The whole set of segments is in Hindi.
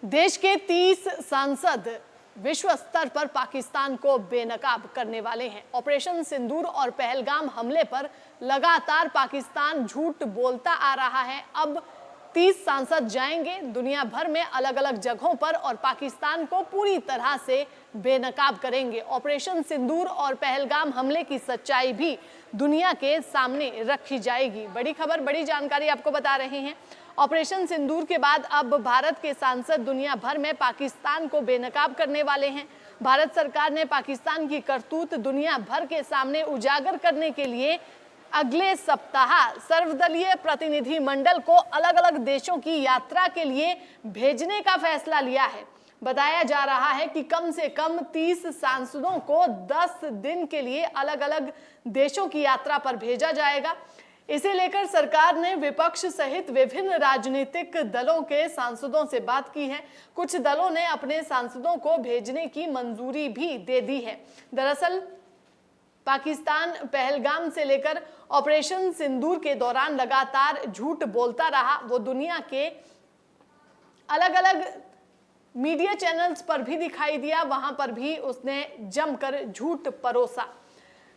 देश के 30 सांसद विश्व स्तर पर पाकिस्तान को बेनकाब करने वाले हैं। ऑपरेशन सिंदूर और पहलगाम हमले पर लगातार पाकिस्तान झूठ बोलता आ रहा है। अब 30 सांसद जाएंगे दुनिया भर में अलग अलग जगहों पर और पाकिस्तान को पूरी तरह से बेनकाब करेंगे। ऑपरेशन सिंदूर और पहलगाम हमले की सच्चाई भी दुनिया के सामने रखी जाएगी। बड़ी खबर, बड़ी जानकारी आपको बता रहे हैं। ऑपरेशन सिंदूर के बाद अब भारत के सांसद दुनिया भर में पाकिस्तान को बेनकाब करने वाले हैं। भारत सरकार ने पाकिस्तान की करतूत दुनिया भर के सामने उजागर करने के लिए अगले सप्ताह सर्वदलीय प्रतिनिधि मंडल को अलग अलग देशों की यात्रा के लिए भेजने का फैसला लिया है। बताया जा रहा है कि कम से कम 30 सांसदों को 10 दिन के लिए अलग अलग देशों की यात्रा पर भेजा जाएगा। इसे लेकर सरकार ने विपक्ष सहित विभिन्न राजनीतिक दलों के सांसदों से बात की है। कुछ दलों ने अपने सांसदों को भेजने की मंजूरी भी दे दी है। दरअसल पाकिस्तान पहलगाम से लेकर ऑपरेशन सिंदूर के दौरान लगातार झूठ बोलता रहा। वो दुनिया के अलग अलग मीडिया चैनल्स पर भी दिखाई दिया, वहां पर भी उसने जमकर झूठ परोसा।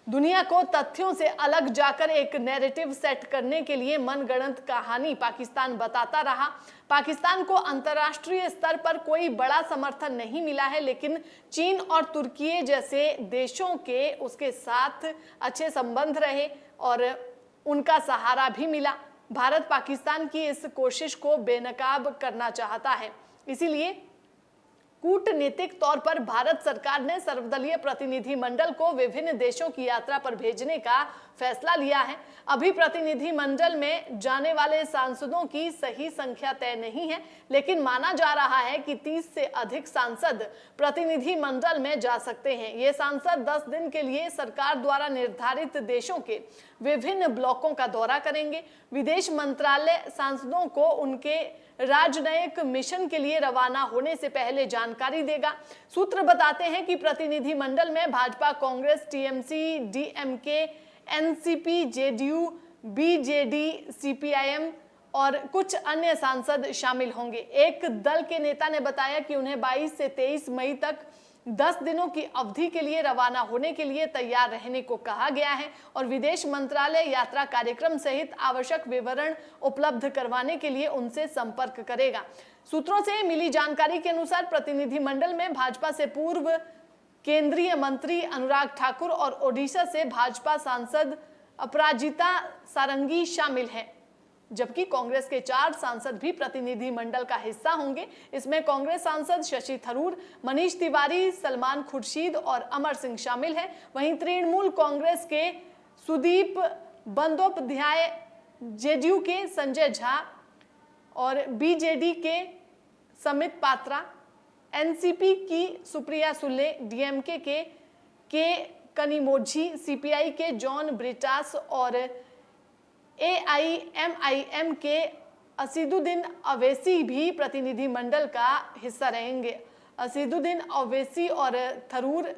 दुनिया को तथ्यों से अलग जाकर एक नैरेटिव सेट करने के लिए मनगढ़ंत कहानी पाकिस्तान बताता रहा। पाकिस्तान को अंतर्राष्ट्रीय स्तर पर कोई बड़ा समर्थन नहीं मिला है, लेकिन चीन और तुर्की जैसे देशों के उसके साथ अच्छे संबंध रहे और उनका सहारा भी मिला। भारत पाकिस्तान की इस कोशिश को बेनकाब करना चाहता है, इसीलिए कूटनीतिक तौर पर भारत सरकार ने सर्वदलीय प्रतिनिधि मंडल को विभिन्न देशों की यात्रा पर भेजने का फैसला लिया है। अभी प्रतिनिधि मंडल में जाने वाले सांसदों की सही संख्या तय नहीं है, लेकिन माना जा रहा है कि 30 से अधिक सांसद प्रतिनिधि मंडल में जा सकते हैं। ये सांसद 10 दिन के लिए सरकार द्वारा निर्धारित देशों के विभिन्न ब्लॉकों का दौरा करेंगे। विदेश मंत्रालय सांसदों को उनके राजनयिक मिशन के लिए रवाना होने से पहले जानकारी देगा। सूत्र बताते हैं कि प्रतिनिधि मंडल में Bhajpa, Congress, TMC, DMK, NCP, JDU, BJD, CPIM और कुछ अन्य सांसद शामिल होंगे। एक दल के नेता ने बताया कि उन्हें 22 से 23 मई तक 10 दिनों की अवधि के लिए रवाना होने के लिए तैयार रहने को कहा गया है और विदेश मंत्रालय यात्रा कार्यक्रम सहित आवश्यक विवरण उपलब्ध करवाने के लिए उनसे संपर्क करेगा। सूत्रों से मिली जानकारी के अनुसार प्रतिनिधि मंडल में भाजपा से पूर्व केंद्रीय मंत्री अनुराग ठाकुर और ओडिशा से भाजपा सांसद अपराजिता सारंगी शामिल हैं, जबकि कांग्रेस के 4 सांसद भी प्रतिनिधि मंडल का हिस्सा होंगे। इसमें कांग्रेस सांसद शशि थरूर, मनीष तिवारी, सलमान खुर्शीद और अमर सिंह शामिल हैं। वहीं तृणमूल कांग्रेस के सुदीप बंदोपाध्याय, जेडीयू के संजय झा और बीजेडी के समित पात्रा, एनसीपी की सुप्रिया सुले, डीएमके के कनिमोझी, सीपीआई के जॉन ब्रिटास और एआईएमआईएम के असीदुद्दीन अवैसी भी प्रतिनिधि मंडल का हिस्सा रहेंगे। असीदुद्दीन अवैसी और थरूर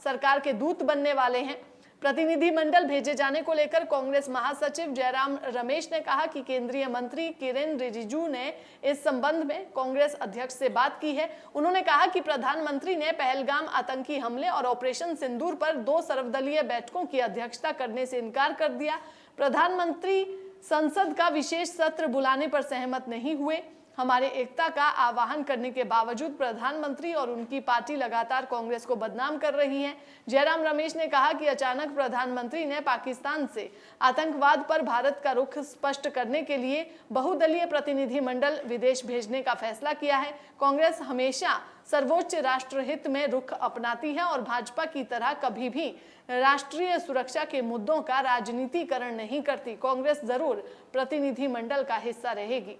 सरकार के दूत बनने वाले हैं। प्रतिनिधि मंडल भेजे जाने को लेकर कांग्रेस महासचिव जयराम रमेश ने कहा कि केंद्रीय मंत्री किरेन रिजिजू ने इस संबंध में कांग्रेस अध्यक्ष से बात की है। उन्होंने कहा कि प्रधानमंत्री ने पहलगाम आतंकी हमले और ऑपरेशन सिंदूर पर 2 सर्वदलीय बैठकों की अध्यक्षता करने से इनकार कर दिया। प्रधानमंत्री संसद का विशेष सत्र बुलाने पर सहमत नहीं हुए। हमारे एकता का आह्वान करने के बावजूद प्रधानमंत्री और उनकी पार्टी लगातार कांग्रेस को बदनाम कर रही है। जयराम रमेश ने कहा कि अचानक प्रधानमंत्री ने पाकिस्तान से आतंकवाद पर भारत का रुख स्पष्ट करने के लिए बहुदलीय प्रतिनिधि मंडल विदेश भेजने का फैसला किया है। कांग्रेस हमेशा सर्वोच्च राष्ट्रहित में रुख अपनाती है और भाजपा की तरह कभी भी राष्ट्रीय सुरक्षा के मुद्दों का राजनीतिकरण नहीं करती। कांग्रेस जरूर प्रतिनिधि मंडल का हिस्सा रहेगी।